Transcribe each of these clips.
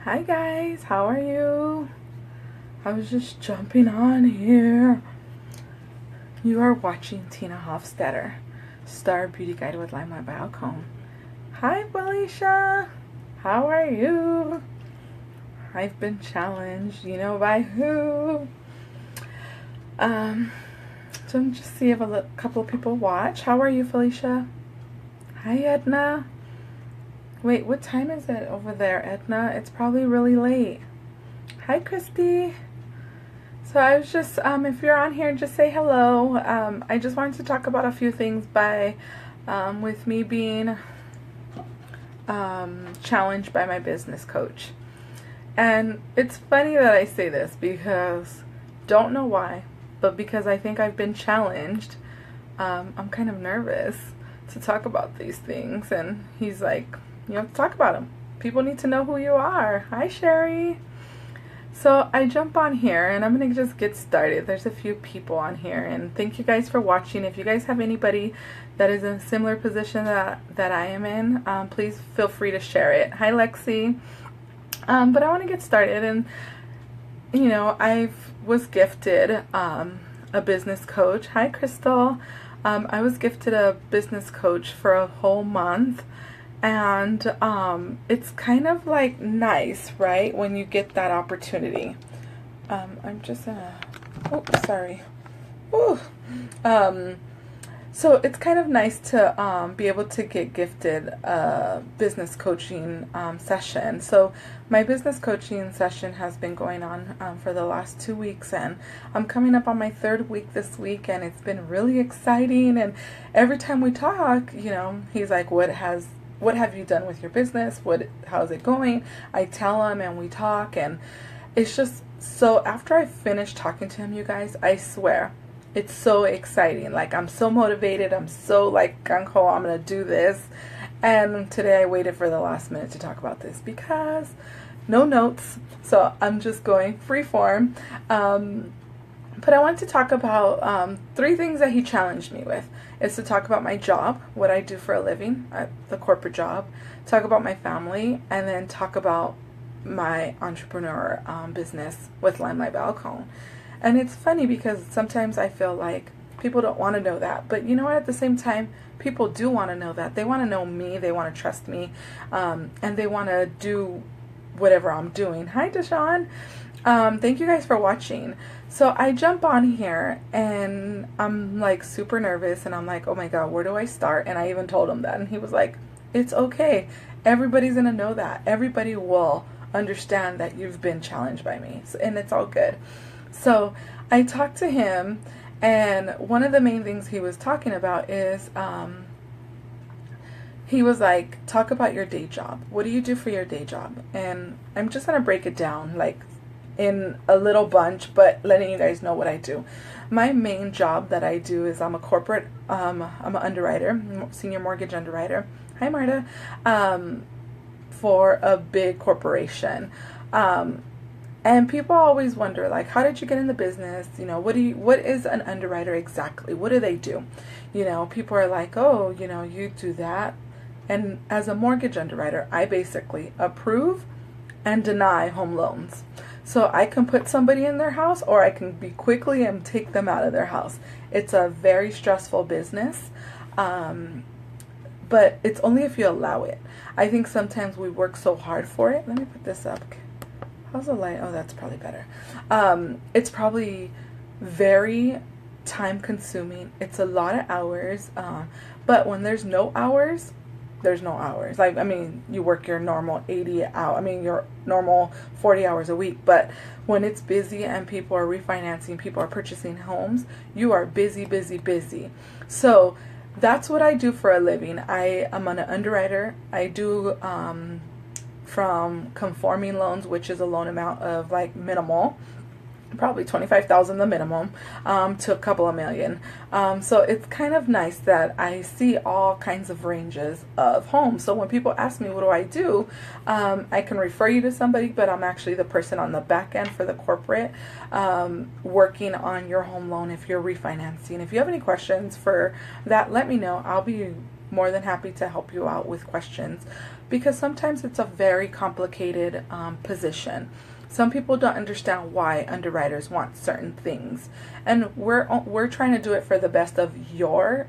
Hi guys, how are you? I was just jumping on here. You are watching Tina Hofstetter, Star Beauty Guide with Limelight by Alcone. Hi Felicia, how are you? I've been challenged, you know by who? So I'm just see if a couple of people watch. How are you, Felicia? Hi Edna. Wait, what time is it over there, Edna? It's probably really late. Hi Christy. So I was just, if you're on here, just say hello. I just wanted to talk about a few things with me being challenged by my business coach. And it's funny that I say this because, don't know why, but because I think I've been challenged, I'm kind of nervous to talk about these things. And he's like, you have to talk about them. People need to know who you are. Hi, Sherry. So I jump on here and I'm going to just get started. There's a few people on here and thank you guys for watching. If you guys have anybody that is in a similar position that I am in, please feel free to share it. Hi Lexi. But I want to get started, and you know, I was gifted a business coach. Hi Crystal. I was gifted a business coach for a whole month. And it's kind of like nice, right, when you get that opportunity. I'm just gonna, oh, sorry. Ooh. So it's kind of nice to be able to get gifted a business coaching session. So my business coaching session has been going on for the last 2 weeks, and I'm coming up on my 3rd week this week, and it's been really exciting. And every time we talk, you know, he's like, what have you done with your business? How's it going? I tell him and we talk, and it's just so, after I finish talking to him, you guys, I swear, it's so exciting. Like, I'm so motivated. I'm so like gung-ho, I'm going to do this. And today I waited for the last minute to talk about this because no notes. So I'm just going free form. But I want to talk about 3 things that he challenged me with. Is to talk about my job, what I do for a living, the corporate job, talk about my family, and then talk about my entrepreneur business with Limelight by Alcone. And it's funny because sometimes I feel like people don't want to know that. But you know what? At the same time, people do want to know that. They want to know me. They want to trust me. And they want to do whatever I'm doing. Hi, Deshawn. Thank you guys for watching. So I jump on here and I'm like super nervous and I'm like, oh my God, where do I start? And I even told him that, and he was like, it's okay. Everybody's gonna know that. Everybody will understand that you've been challenged by me, and it's all good. So I talked to him, and one of the main things he was talking about is he was like, talk about your day job. What do you do for your day job? And I'm just gonna break it down like in a little bunch, but letting you guys know what I do. My main job that I do is I'm a corporate, I'm an underwriter, senior mortgage underwriter. Hi, Marta. For a big corporation. And people always wonder, like, how did you get in the business? You know, what is an underwriter exactly? What do they do? You know, people are like, oh, you know, you do that. And as a mortgage underwriter, I basically approve and deny home loans. So I can put somebody in their house, or I can be quickly and take them out of their house. It's a very stressful business, but it's only if you allow it. I think sometimes we work so hard for it. Let me put this up. How's the light? Oh, that's probably better. It's probably very time consuming. It's a lot of hours, but when there's no hours, there's no hours. Like, I mean, you work your normal 80 hours, I mean, your normal 40 hours a week, but when it's busy and people are refinancing, people are purchasing homes, you are busy, busy, busy. So that's what I do for a living. I am an underwriter. I do from conforming loans, which is a loan amount of like minimal, probably $25,000 the minimum, to a couple of million. So it's kind of nice that I see all kinds of ranges of homes. So when people ask me what do I do, I can refer you to somebody, but I'm actually the person on the back end for the corporate, working on your home loan if you're refinancing. If you have any questions for that, let me know. I'll be more than happy to help you out with questions, because sometimes it's a very complicated position. Some people don't understand why underwriters want certain things, and we're trying to do it for the best of your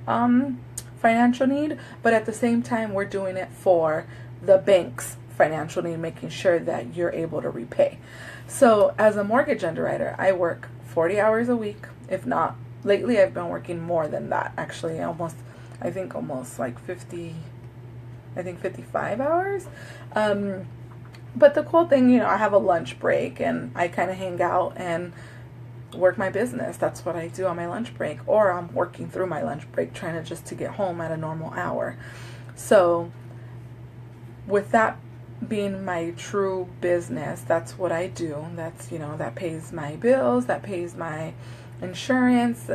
financial need, but at the same time we're doing it for the bank's financial need, making sure that you're able to repay. So as a mortgage underwriter, I work 40 hours a week, if not. Lately I've been working more than that, actually, almost like 50, I think 55 hours. But the cool thing, I have a lunch break and I kind of hang out and work my business. That's what I do on my lunch break, or I'm working through my lunch break trying to get home at a normal hour. So with that being my true business, that's what I do. That's, that pays my bills, that pays my insurance.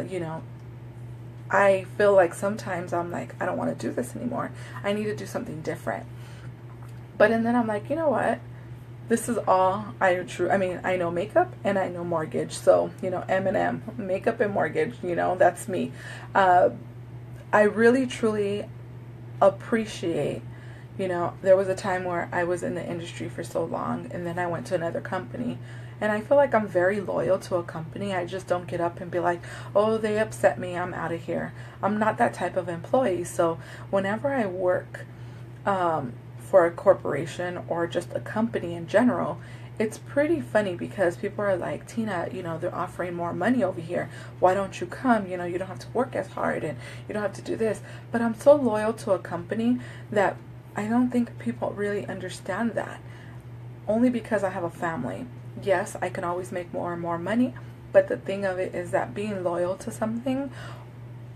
I feel like sometimes I'm like, I don't want to do this anymore. I need to do something different. And then I'm like, you know what? This is all I know makeup and I know mortgage. So, M&M, makeup and mortgage, that's me. I really, truly appreciate, there was a time where I was in the industry for so long, and then I went to another company. And I feel like I'm very loyal to a company. I just don't get up and be like, oh, they upset me, I'm out of here. I'm not that type of employee. So whenever I work for a corporation or just a company in general, it's pretty funny because people are like, Tina, they're offering more money over here. Why don't you come? You don't have to work as hard and you don't have to do this. But I'm so loyal to a company that I don't think people really understand that. Only because I have a family. Yes, I can always make more and more money, but the thing of it is that being loyal to something,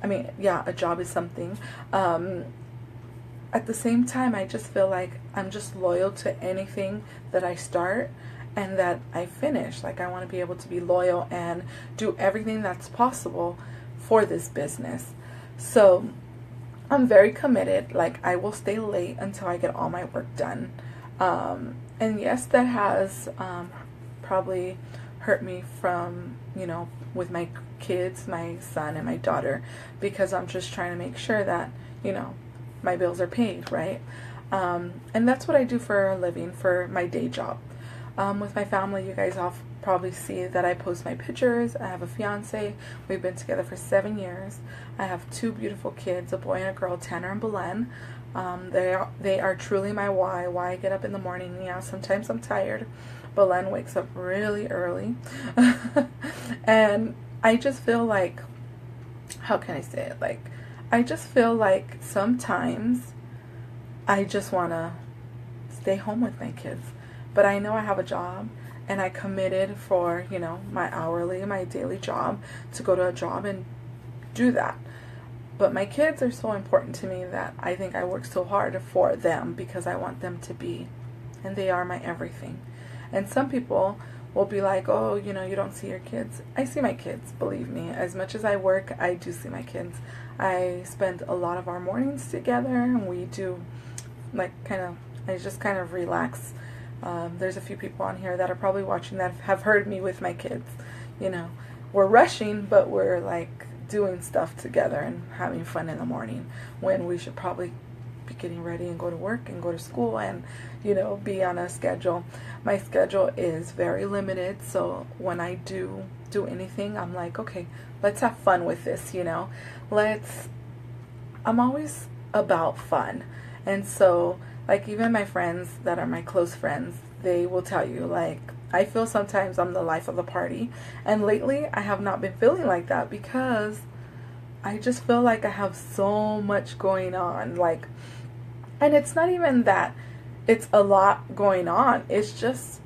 a job is something. At the same time, I just feel like I'm just loyal to anything that I start and that I finish. Like, I want to be able to be loyal and do everything that's possible for this business. So I'm very committed. Like, I will stay late until I get all my work done. And yes, that has probably hurt me from, with my kids, my son and my daughter, because I'm just trying to make sure that, my bills are paid, right? And that's what I do for a living, for my day job. With my family, you guys all probably see that I post my pictures. I have a fiance. We've been together for 7 years. I have 2 beautiful kids, a boy and a girl, Tanner and Belen. They are truly my why I get up in the morning. Yeah, sometimes I'm tired. Belen wakes up really early. And I just feel like, how can I say it? Like, I just feel like sometimes I just want to stay home with my kids. But I know I have a job, and I committed for, my hourly, my daily job to go to a job and do that. But my kids are so important to me that I think I work so hard for them because I want them to be, and they are my everything. And some people will be like, oh, you don't see your kids. I see my kids, believe me. As much as I work, I do see my kids. I spend a lot of our mornings together, and we do, I just kind of relax. There's a few people on here that are probably watching that have heard me with my kids. We're rushing, but we're like doing stuff together and having fun in the morning when we should probably be getting ready and go to work and go to school and, be on a schedule. My schedule is very limited, so when I do anything, I'm like, okay, let's have fun with this, I'm always about fun. And so, like, even my friends that are my close friends, they will tell you, like, I feel sometimes I'm the life of the party. And lately, I have not been feeling like that because I just feel like I have so much going on. Like, and it's not even that it's a lot going on. It's just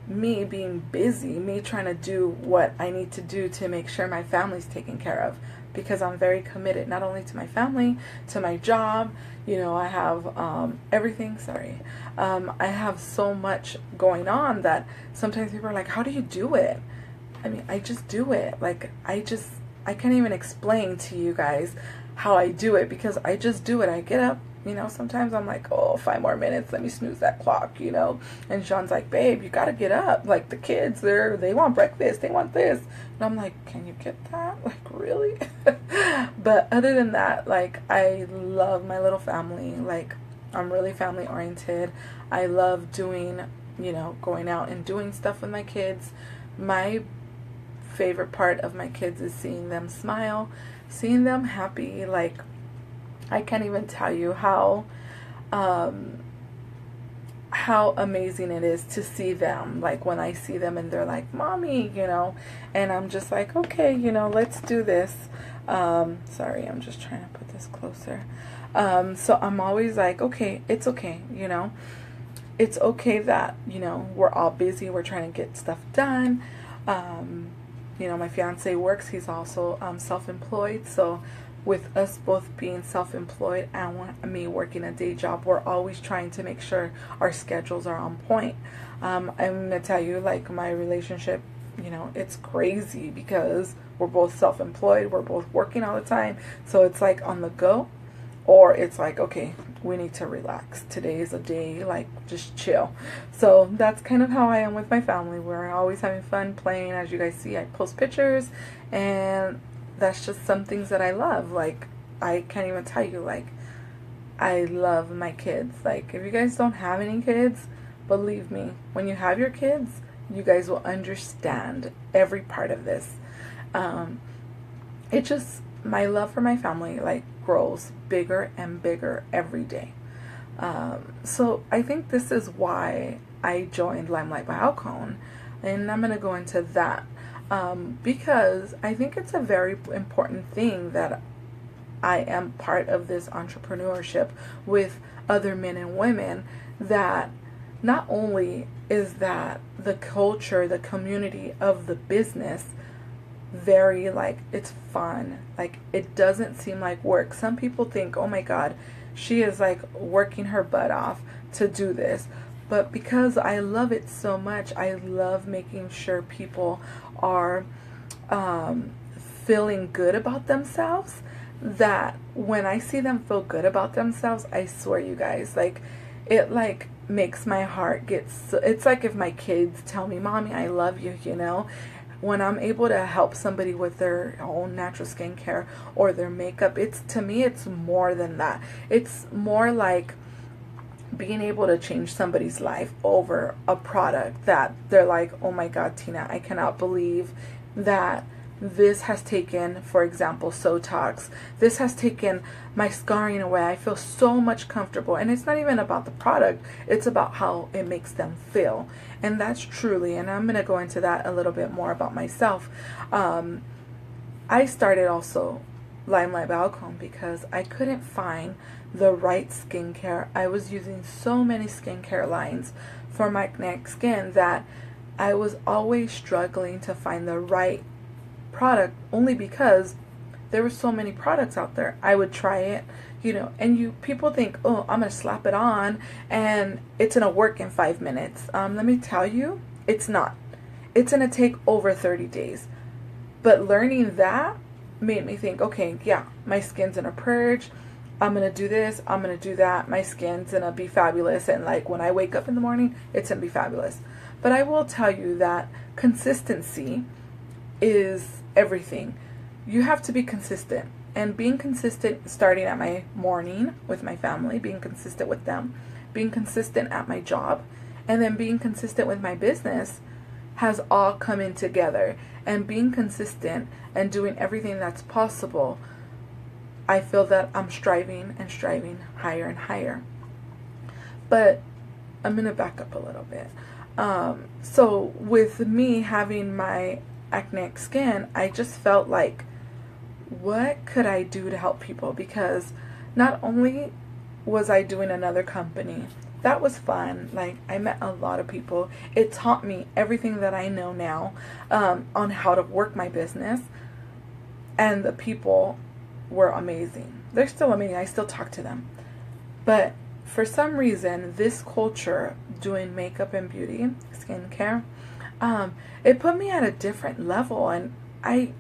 me being busy, me trying to do what I need to do to make sure my family's taken care of. Because I'm very committed, not only to my family, to my job. I have everything, I have so much going on that sometimes people are like, how do you do it? I just do it. Like, I can't even explain to you guys how I do it because I just do it. I get up, sometimes I'm like, oh, 5 more minutes, let me snooze that clock, and Sean's like, babe, you gotta get up, like the kids, they want breakfast, they want this, and I'm like, can you get that, like, really? But other than that, like, I love my little family. Like, I'm really family oriented. I love doing, going out and doing stuff with my kids. My favorite part of my kids is seeing them smile, seeing them happy. Like, I can't even tell you how amazing it is to see them. Like, when I see them and they're like, mommy, and I'm just like, okay, let's do this. Sorry, I'm just trying to put this closer. So I'm always like, okay, it's okay, it's okay that, we're all busy, we're trying to get stuff done. My fiance works, he's also self-employed, so with us both being self-employed and me working a day job, we're always trying to make sure our schedules are on point. I'm gonna tell you, like, my relationship, it's crazy because we're both self-employed, we're both working all the time, so it's like on the go, or it's like, okay, we need to relax. Today is a day, like, just chill. So that's kind of how I am with my family. We're always having fun playing. As you guys see, I post pictures, and that's just some things that I love. Like, I can't even tell you, like, I love my kids. Like, if you guys don't have any kids, believe me, when you have your kids, you guys will understand every part of this. It just, my love for my family, like, grows bigger and bigger every day. So I think this is why I joined Limelight by Alcone, and I'm going to go into that. Because I think it's a very important thing that I am part of this entrepreneurship with other men and women, that not only is that the culture, the community of the business very, like, it's fun. Like, it doesn't seem like work. Some people think, oh my God, she is like working her butt off to do this. But because I love it so much, I love making sure people are feeling good about themselves, that when I see them feel good about themselves, I swear, you guys, like, it, like, makes my heart get so, it's like if my kids tell me, mommy, I love you, when I'm able to help somebody with their own natural skincare or their makeup, to me, it's more than that. It's more like being able to change somebody's life over a product that they're like, oh my God, Tina, I cannot believe that this has taken, for example, Sotox. This has taken my scarring away. I feel so much comfortable. And it's not even about the product. It's about how it makes them feel. And that's truly, and I'm going to go into that a little bit more about myself. I started also Limelight by Alcone because I couldn't find the right skincare. I was using so many skincare lines for my acne skin that I was always struggling to find the right product, only because there were so many products out there. I would try it, and people think, oh, I'm gonna slap it on and it's gonna work in 5 minutes. Let me tell you, it's not. It's gonna take over 30 days. But learning that made me think, okay, yeah, my skin's gonna purge. I'm gonna do this, I'm gonna do that. My skin's gonna be fabulous, and like when I wake up in the morning, it's gonna be fabulous. But I will tell you that consistency is everything. You have to be consistent, and being consistent, starting at my morning with my family, being consistent with them, being consistent at my job, and then being consistent with my business has all come in together. And being consistent and doing everything that's possible, I feel that I'm striving and striving higher and higher. But I'm gonna back up a little bit. So with me having my acneic skin, I just felt like, what could I do to help people? Because not only was I doing another company, that was fun. Like, I met a lot of people. It taught me everything that I know now on how to work my business. And the people were amazing. They're still amazing. I still talk to them. But for some reason, this culture doing makeup and beauty, skincare, it put me at a different level. And I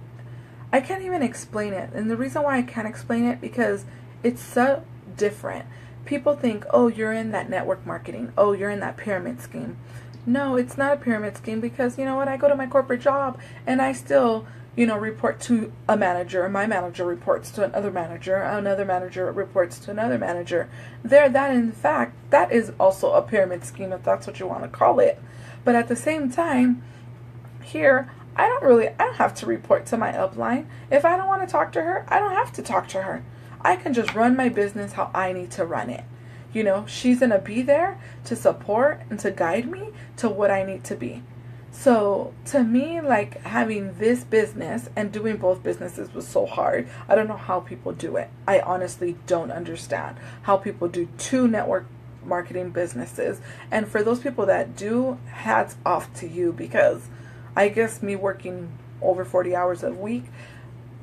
can't even explain it. And the reason why I can't explain it, because it's so different. people think, oh, you're in that network marketing. Oh, you're in that pyramid scheme. No, it's not a pyramid scheme, because you know what? I go to my corporate job and I still, report to a manager. My manager reports to another manager reports to another manager. In fact, that is also a pyramid scheme, if that's what you want to call it. But at the same time, here, I don't have to report to my upline. If I don't want to talk to her, I don't have to talk to her. I can just run my business how I need to run it. She's going to be there to support and to guide me to what I need to be. So to me, like, having this business and doing both businesses was so hard. I don't know how people do it. I honestly don't understand how people do 2 network marketing businesses. And for those people that do, hats off to you, because I guess me working over 40 hours a week,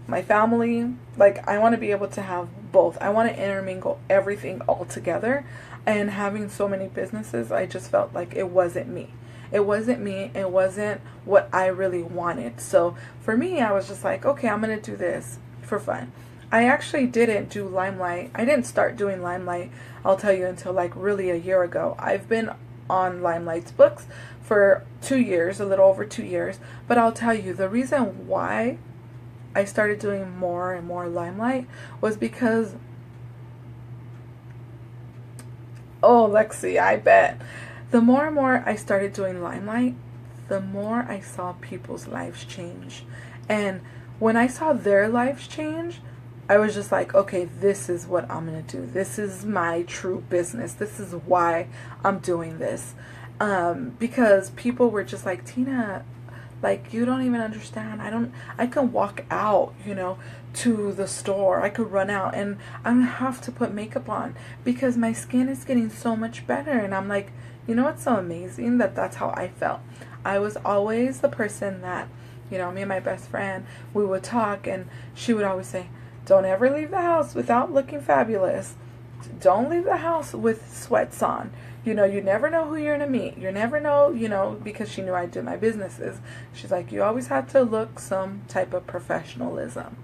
my family, like, I want to be able to have both. I want to intermingle everything all together. And having so many businesses, I just felt like it wasn't me. It wasn't me. It wasn't what I really wanted. So for me, I was just like, okay, I'm going to do this for fun. I actually didn't do Limelight. I didn't start doing Limelight, I'll tell you, until like really a year ago. I've been on Limelight's books for 2 years, a little over 2 years. But I'll tell you, the reason why I started doing more and more Limelight was because, oh, Lexi, I bet. The more and more I started doing Limelight, the more I saw people's lives change. And when I saw their lives change, I was just like, okay, this is what I'm going to do. This is my true business. This is why I'm doing this. Because people were just like, Tina, like, you don't even understand. I can walk out, to the store. I could run out and I don't have to put makeup on because my skin is getting so much better. And I'm like, it's so amazing that that's how I felt. I was always the person that, me and my best friend, we would talk and she would always say, don't ever leave the house without looking fabulous. Don't leave the house with sweats on. You never know who you're going to meet. You never know, because she knew I did my businesses. She's like, you always have to look some type of professionalism.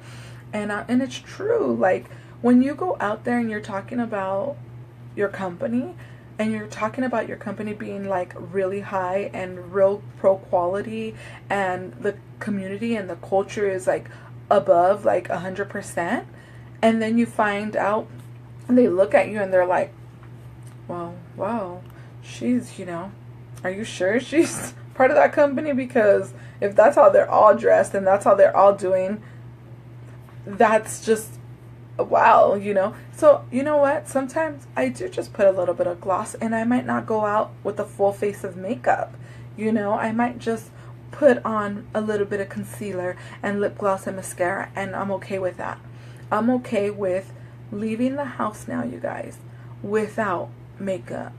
And it's true. Like, when you go out there and you're talking about your company, and you're talking about your company being like really high and real pro quality, and the community and the culture is like above like 100%, and then you find out and they look at you and they're like, well, wow, she's, are you sure she's part of that company? Because if that's how they're all dressed and that's how they're all doing, that's just, wow, So, you know what? Sometimes I do just put a little bit of gloss, and I might not go out with a full face of makeup. I might just put on a little bit of concealer and lip gloss and mascara, and I'm okay with that. I'm okay with leaving the house now, you guys, without makeup.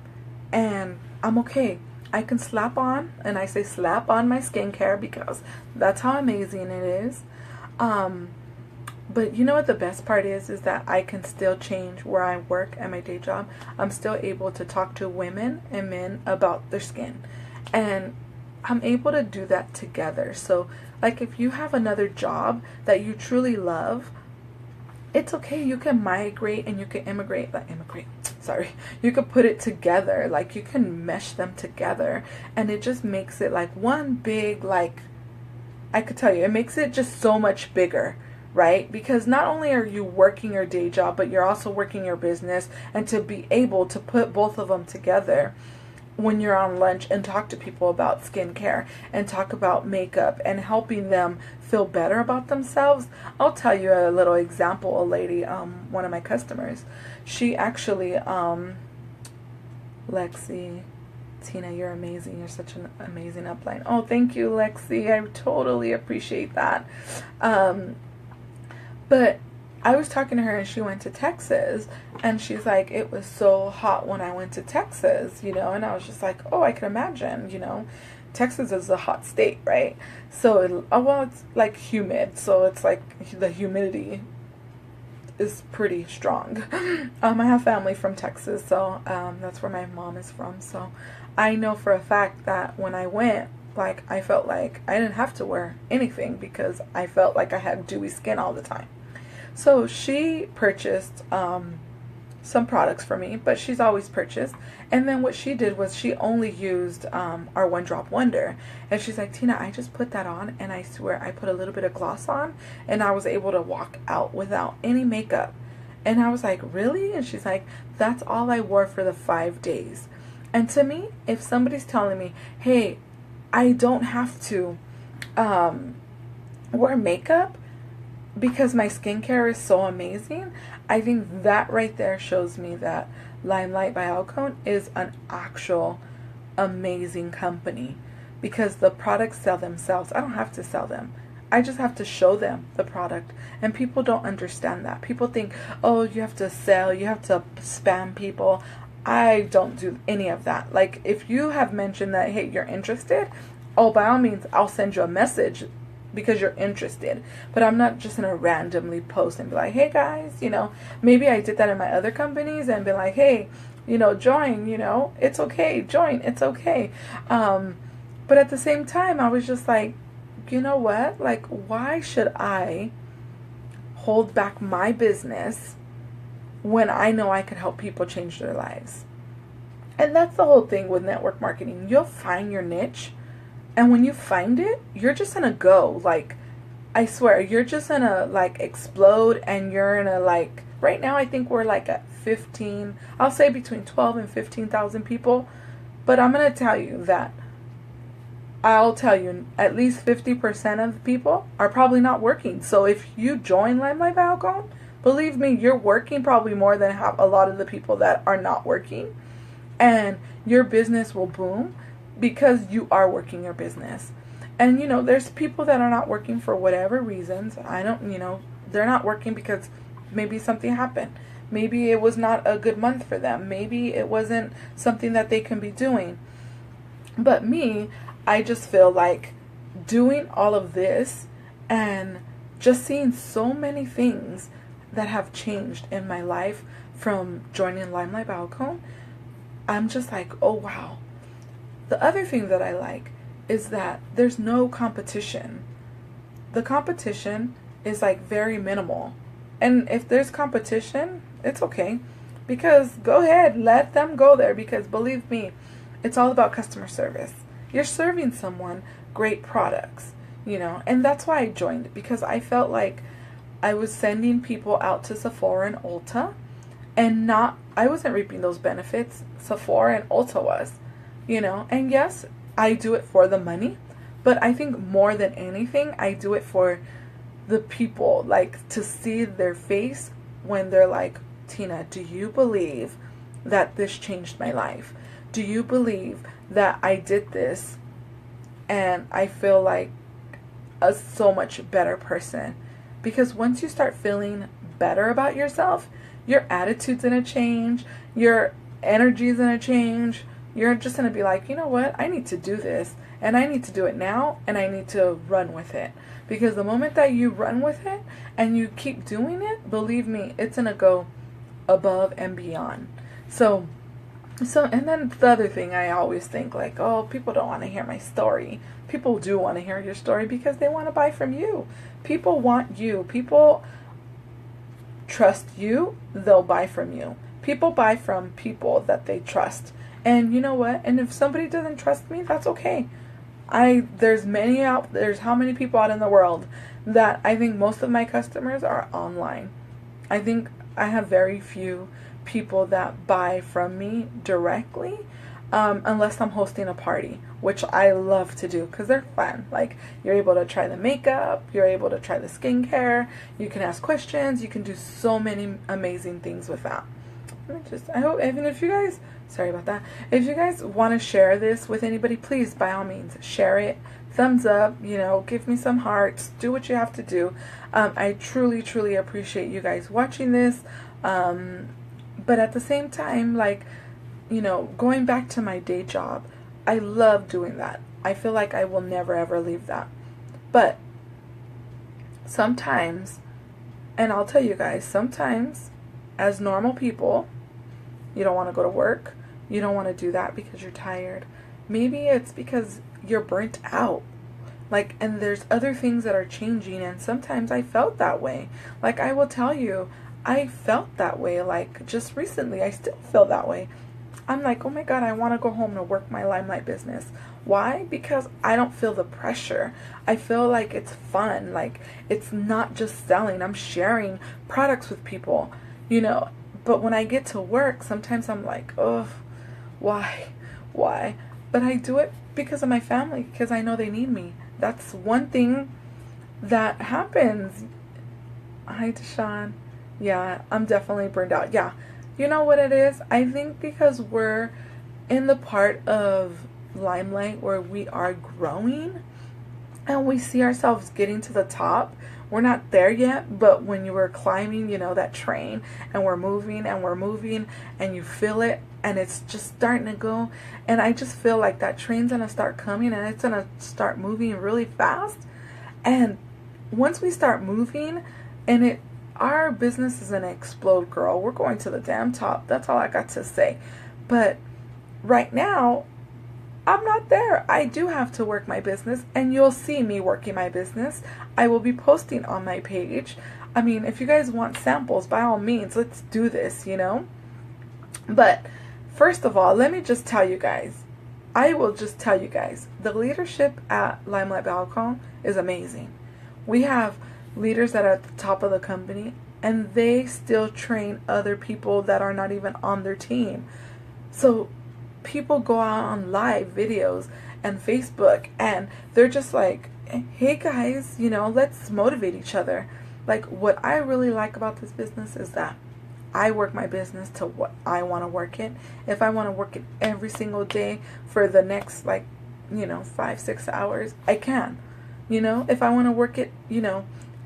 And I'm okay. I can slap on, and I say slap on my skincare because that's how amazing it is. But you know what the best part is that I can still change where I work at my day job. I'm still able to talk to women and men about their skin. And I'm able to do that together. So, like, if you have another job that you truly love, it's okay. You can migrate and you can you could put it together. Like, you can mesh them together. And it just makes it like one big, like, I could tell you, it makes it just so much bigger. Right? Because not only are you working your day job, but you're also working your business, and to be able to put both of them together when you're on lunch and talk to people about skincare and talk about makeup and helping them feel better about themselves. I'll tell you a little example. A lady, one of my customers, she actually, Lexi, Tina, you're amazing. You're such an amazing upline. Oh, thank you, Lexi. I totally appreciate that. But I was talking to her and she went to Texas, and she's like, it was so hot when I went to Texas, and I was just like, oh, I can imagine, Texas is a hot state, right? So, it's like humid, so it's like the humidity is pretty strong. I have family from Texas, so that's where my mom is from, so I know for a fact that when I went, like, I felt like I didn't have to wear anything because I felt like I had dewy skin all the time. So she purchased some products for me, but she's always purchased. And then what she did was she only used our One Drop Wonder. And she's like, Tina, I just put that on, and I swear I put a little bit of gloss on, and I was able to walk out without any makeup. And I was like, really? And she's like, that's all I wore for the 5 days. And to me, if somebody's telling me, hey, I don't have to wear makeup because my skincare is so amazing, I think that right there shows me that Limelight by Alcone is an actual amazing company, because the products sell themselves. I don't have to sell them. I just have to show them the product. And people don't understand that. People think, oh, you have to sell, you have to spam people. I don't do any of that. Like, if you have mentioned that, hey, you're interested, oh, by all means, I'll send you a message because you're interested. But I'm not just going to randomly post and be like, hey, guys, maybe I did that in my other companies and be like, hey, join, it's okay, join, it's okay. But at the same time, I was just like, you know what? Like, why should I hold back my business when I know I could help people change their lives? And that's the whole thing with network marketing. You'll find your niche, and when you find it, you're just gonna go. Like, I swear, you're just gonna like explode, and you're gonna like, right now I think we're like at 15, I'll say between 12 and 15,000 people. But I'm gonna tell you that I'll tell you, at least 50% of the people are probably not working. So if you join Limelight by Alcone, believe me, you're working probably more than half a lot of the people that are not working. And your business will boom because you are working your business. And, there's people that are not working for whatever reasons. They're not working because maybe something happened. Maybe it was not a good month for them. Maybe it wasn't something that they can be doing. But me, I just feel like doing all of this and just seeing so many things that have changed in my life from joining Limelight by Alcone, I'm just like, oh wow. The other thing that I like is that there's no competition. The competition is like very minimal. And if there's competition, it's okay. Because go ahead, let them go there. Because believe me, it's all about customer service. You're serving someone great products, and that's why I joined, because I felt like I was sending people out to Sephora and Ulta, and I wasn't reaping those benefits Sephora and Ulta was, and yes, I do it for the money, but I think more than anything, I do it for the people, like to see their face when they're like, Tina, do you believe that this changed my life? Do you believe that I did this and I feel like a so much better person? Because once you start feeling better about yourself, your attitude's going to change, your energy's going to change. You're just going to be like, you know what, I need to do this, and I need to do it now, and I need to run with it. Because the moment that you run with it and you keep doing it, believe me, it's going to go above and beyond. So, and then the other thing I always think, like, oh, people don't want to hear my story. People do want to hear your story because they want to buy from you. People want you. People trust you. They'll buy from you. People buy from people that they trust. And you know what? And if somebody doesn't trust me, that's okay. There's how many people out in the world that I think most of my customers are online. I think I have very few people that buy from me directly, unless I'm hosting a party, which I love to do because they're fun. Like, you're able to try the makeup, you're able to try the skincare, you can ask questions, you can do so many amazing things with that. I hope, even if you guys, sorry about that, if you guys want to share this with anybody, please, by all means, share it. Thumbs up, give me some hearts, do what you have to do. I truly, truly appreciate you guys watching this. But at the same time, like, going back to my day job, I love doing that. I feel like I will never ever leave that. But sometimes, and I'll tell you guys, sometimes as normal people, you don't want to go to work. You don't want to do that because you're tired. Maybe it's because you're burnt out. Like, and there's other things that are changing, and sometimes I felt that way. Like, I will tell you, I felt that way, like, just recently. I still feel that way. I'm like, oh my God, I want to go home and work my Limelight business. Why? Because I don't feel the pressure. I feel like it's fun. Like, it's not just selling. I'm sharing products with people, you know. But when I get to work, sometimes I'm like, oh, why? Why? But I do it because of my family, because I know they need me. That's one thing that happens. Hi, Deshaun. Yeah, I'm definitely burned out. Yeah. You know what it is? I think because we're in the part of Limelight where we are growing and we see ourselves getting to the top. We're not there yet, but when you were climbing, that train, and we're moving and you feel it and it's just starting to go, and I just feel like that train's going to start coming and it's going to start moving really fast. And once we start moving and our business is going to explode, girl. We're going to the damn top. That's all I got to say. But right now, I'm not there. I do have to work my business, and you'll see me working my business. I will be posting on my page. I mean, if you guys want samples, by all means, let's do this, But first of all, let me just tell you guys, I will just tell you guys, the leadership at Limelight Alcone is amazing. We have leaders that are at the top of the company, and they still train other people that are not even on their team. So people go out on live videos and Facebook, and they're just like, hey guys, let's motivate each other. Like, what I really like about this business is that I work my business to what I want to work it. If I want to work it every single day for the next 5-6 hours, I can. If I want to work it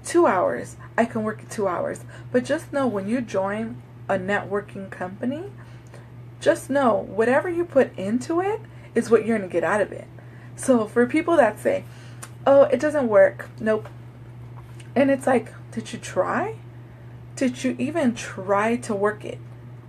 2 hours, I can work it 2 hours. But just know, when you join a networking company, just know whatever you put into it is what you're going to get out of it. So for people that say, oh, it doesn't work, nope. And it's like, did you try? Did you even try to work it?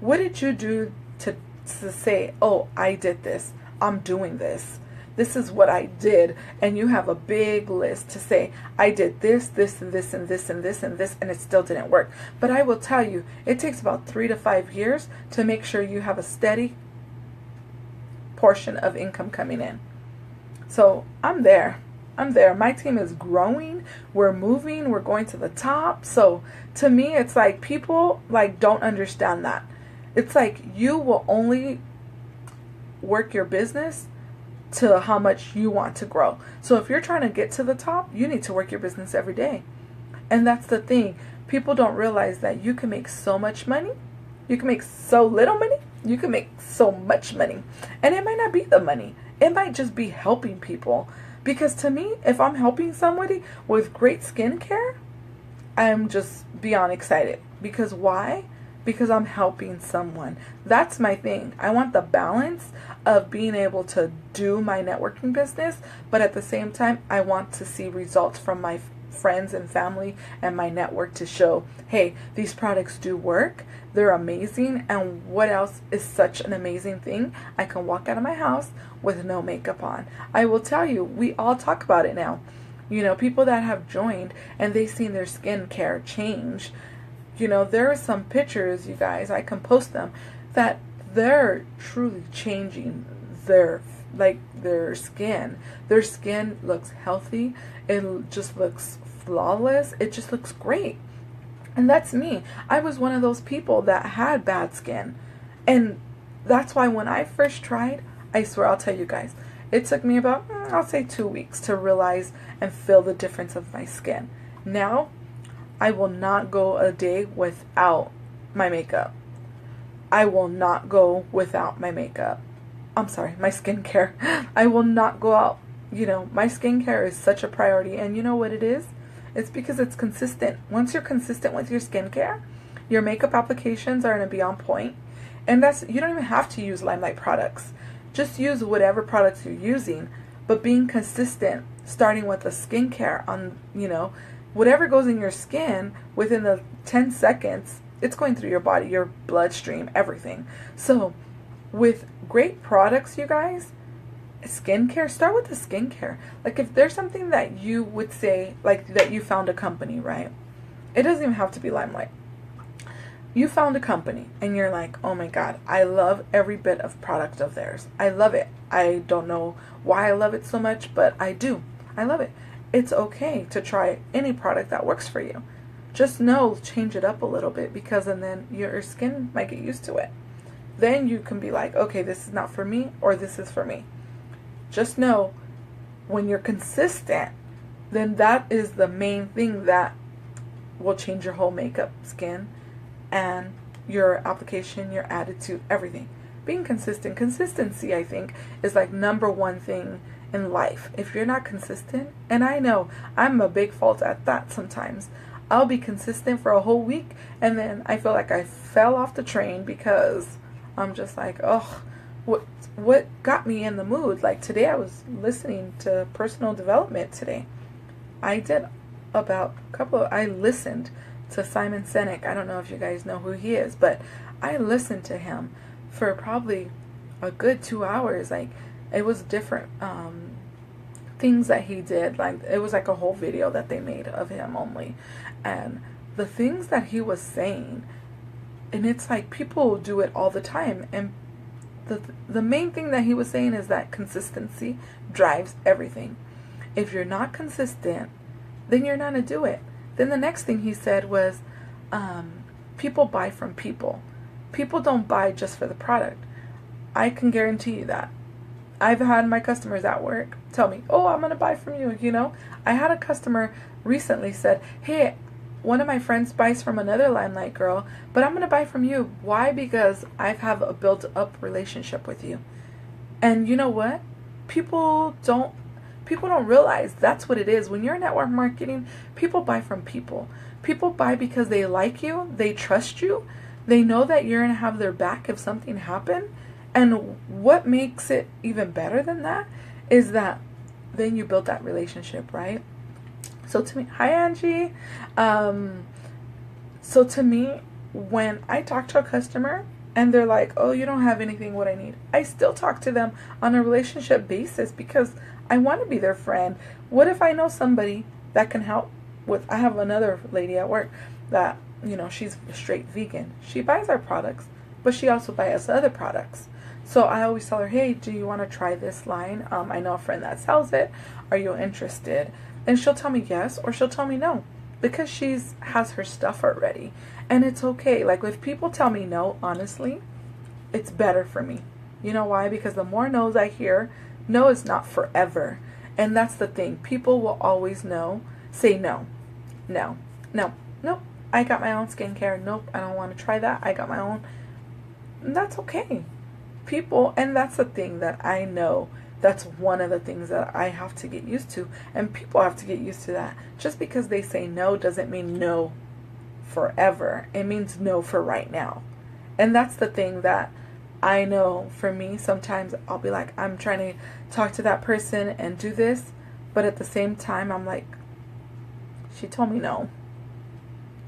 What did you do to say, oh, I did this, I'm doing this, this is what I did, and you have a big list to say, I did this, this, and this, and this, and this, and this, and it still didn't work. But I will tell you, it takes about 3 to 5 years to make sure you have a steady portion of income coming in. So I'm there. My team is growing. We're moving. We're going to the top. So to me, it's like people don't understand that. It's like you will only work your business to how much you want to grow. So if you're trying to get to the top, you need to work your business every day. And that's the thing. People don't realize that you can make so much money. You can make so little money. You can make so much money. And it might not be the money. It might just be helping people. Because to me, if I'm helping somebody with great skincare, I'm just beyond excited. Because why? Because I'm helping someone. That's my thing. I want the balance of being able to do my networking business, but at the same time, I want to see results from my friends and family and my network to show, hey, these products do work. They're amazing. And what else is such an amazing thing? I can walk out of my house with no makeup on. I will tell you, we all talk about it now. People that have joined and they've seen their skincare change. There are some pictures, you guys, I can post them, that they're truly changing their skin. Their skin looks healthy. It just looks flawless. It just looks great. And that's me. I was one of those people that had bad skin. And that's why when I first tried, I swear, I'll tell you guys, it took me about, I'll say 2 weeks to realize and feel the difference of my skin. Now, I will not go a day without my makeup. I will not go without my makeup. I'm sorry, my skincare. I will not go out. My skincare is such a priority. And you know what it is? It's because it's consistent. Once you're consistent with your skincare, your makeup applications are going to be on point. And you don't even have to use Limelight products. Just use whatever products you're using. But being consistent, starting with the skincare on, whatever goes in your skin, within the 10 seconds, it's going through your body, your bloodstream, everything. So with great products, you guys, skincare, start with the skincare. Like, if there's something that you would say, like, that you found a company, right? It doesn't even have to be Limelight. you found a company and you're like, oh my God, I love every bit of product of theirs. I love it. I don't know why I love it so much, but I do. I love it. It's okay to try any product that works for you. Just know, change it up a little bit, because and then your skin might get used to it. Then you can be like, okay, this is not for me, or this is for me. Just know, when you're consistent, then that is the main thing that will change your whole makeup, skin, and your application, your attitude, everything. Being consistent. Consistency, I think, is like number one thing in life. If you're not consistent, and I know I'm a big fault at that sometimes. I'll be consistent for a whole week, and then I feel like I fell off the train because I'm just like, oh, what got me in the mood? Like today I was listening to personal development today. I did I listened to Simon Sinek. I don't know if you guys know who he is, but I listened to him for probably a good 2 hours. Like, it was different things that he did. Like, it was like a whole video that they made of him only. And the things that he was saying, and it's like people do it all the time. And the main thing that he was saying is that consistency drives everything. If you're not consistent, then you're not going to do it. Then the next thing he said was, people buy from people. People don't buy just for the product. I can guarantee you that. I've had my customers at work tell me, oh, I'm going to buy from you, you know. I had a customer recently said, hey, one of my friends buys from another Limelight girl, but I'm going to buy from you. Why? Because I have a built-up relationship with you. And you know what? People don't realize that's what it is. When you're in network marketing, people buy from people. People buy because they like you, they trust you, they know that you're going to have their back if something happened. And what makes it even better than that is that then you build that relationship, right? So to me, hi Angie. So to me, when I talk to a customer and they're like, oh, you don't have anything what I need, I still talk to them on a relationship basis because I want to be their friend. What if I know somebody that can help with, I have another lady at work that, you know, she's straight vegan. She buys our products, but she also buys other products. So I always tell her, hey, do you want to try this line? I know a friend that sells it. Are you interested? And she'll tell me yes, or she'll tell me no, because she's has her stuff already. And it's okay. Like, if people tell me no, honestly, it's better for me. You know why? Because the more no's I hear, no is not forever. And that's the thing. People will always say no. No. Nope. I got my own skincare. Nope. I don't want to try that. I got my own. And that's okay. People, and that's the thing that I know. That's one of the things that I have to get used to. And people have to get used to that. Just because they say no doesn't mean no forever. It means no for right now. And that's the thing that I know for me. Sometimes I'll be like, I'm trying to talk to that person and do this. But at the same time, I'm like, she told me no.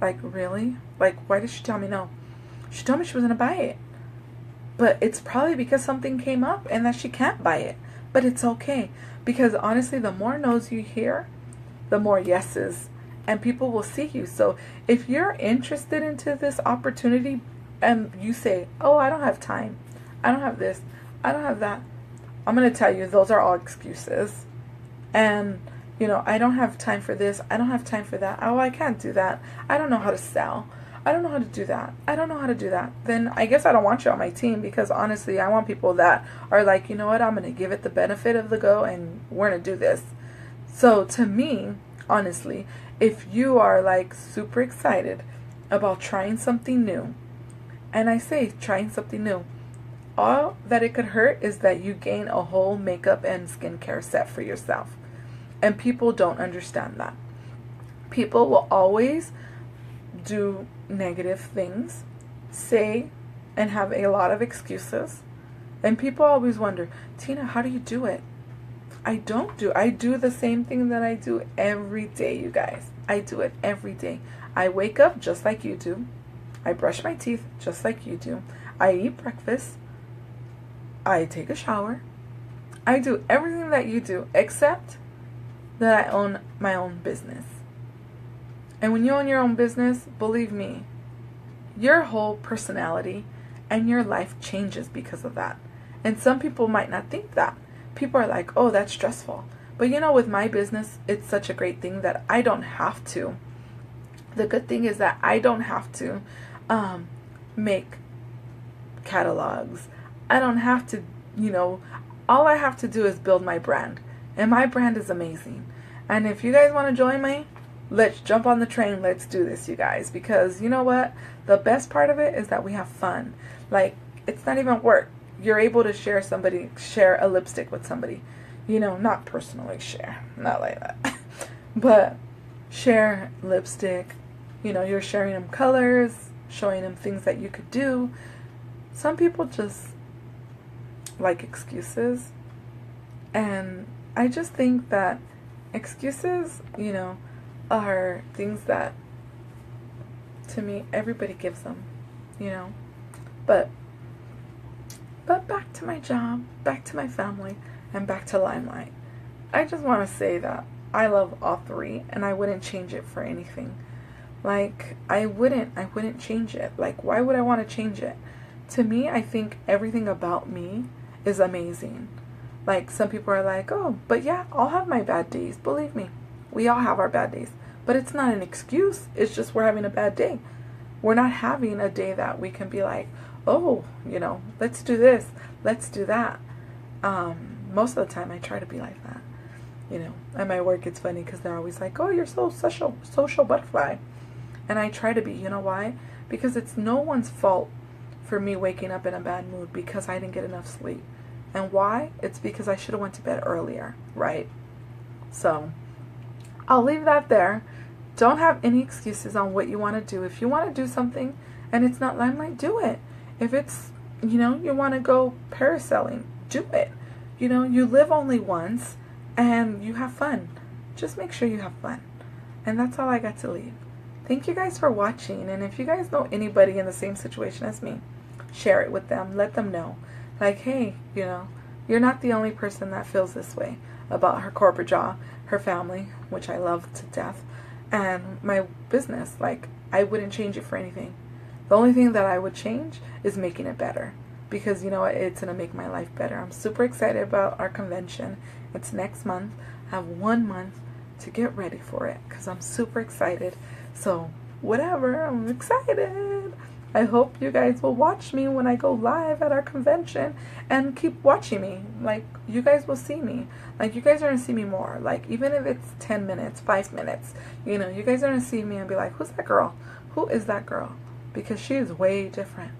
Like, really? Like, why did she tell me no? She told me she was going to buy it. But it's probably because something came up and that she can't buy it. But it's okay. Because honestly, the more no's you hear, the more yeses. And people will see you. So if you're interested into this opportunity and you say, oh, I don't have time, I don't have this, I don't have that, I'm going to tell you, those are all excuses. And, you know, I don't have time for this, I don't have time for that, oh, I can't do that, I don't know how to sell, I don't know how to do that, I don't know how to do that. Then I guess I don't want you on my team, because honestly, I want people that are like, you know what, I'm going to give it the benefit of the go and we're going to do this. So to me, honestly, if you are like super excited about trying something new, and I say trying something new, all that it could hurt is that you gain a whole makeup and skincare set for yourself. And people don't understand that. People will always do negative things, say and have a lot of excuses. And people always wonder, Tina, how do you do it? I do the same thing that I do every day, you guys. I do it every day. I wake up just like you do. I brush my teeth just like you do. I eat breakfast. I take a shower. I do everything that you do, except that I own my own business. And when you own your own business, believe me, your whole personality and your life changes because of that. And some people might not think that. People are like, oh, that's stressful. But you know, with my business, it's such a great thing that I don't have to. The good thing is that I don't have to make catalogs. I don't have to, all I have to do is build my brand. And my brand is amazing. And if you guys want to join me, let's jump on the train. Let's do this, you guys. Because you know what? The best part of it is that we have fun. Like, it's not even work. You're able to share a lipstick with somebody. Not personally share. Not like that. But share lipstick. You're sharing them colors, showing them things that you could do. Some people just like excuses. And I just think that excuses, are things that, to me, everybody gives them, But back to my job, back to my family, and back to Limelight. I just want to say that I love all three, and I wouldn't change it for anything. Like, I wouldn't change it. Like, why would I want to change it? To me, I think everything about me is amazing. Like, some people are like, oh, but yeah, I'll have my bad days. Believe me, we all have our bad days. But it's not an excuse. It's just we're having a bad day. We're not having a day that we can be like, oh, let's do this, let's do that. Most of the time I try to be like that. At my work it's funny because they're always like, oh, you're so social butterfly. And I try to be, why? Because it's no one's fault for me waking up in a bad mood because I didn't get enough sleep. And why? It's because I should have went to bed earlier, right? So I'll leave that there. Don't have any excuses on what you want to do. If you want to do something and it's not Limelight, do it. If it's, you want to go parasailing, do it. You live only once and you have fun. Just make sure you have fun. And that's all I got to leave. Thank you guys for watching. And if you guys know anybody in the same situation as me, share it with them. Let them know. Like, hey, you're not the only person that feels this way about her corporate job, her family, which I love to death, and my business. Like, I wouldn't change it for anything. The only thing that I would change is making it better. Because you know what? It's going to make my life better. I'm super excited about our convention. It's next month. I have 1 month to get ready for it because I'm super excited. So, whatever. I'm excited. I hope you guys will watch me when I go live at our convention and keep watching me. Like, you guys will see me. Like, you guys are going to see me more. Like, even if it's 10 minutes, 5 minutes, you guys are going to see me and be like, who's that girl? Who is that girl? Because she is way different.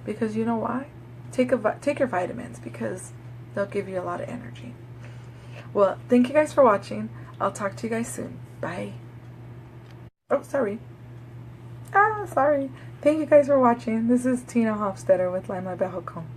Because you know why? Take your vitamins because they'll give you a lot of energy. Well, thank you guys for watching. I'll talk to you guys soon. Bye. Oh, sorry. Sorry. Thank you guys for watching. This is Tina Hofstetter with Limelight by Alcone.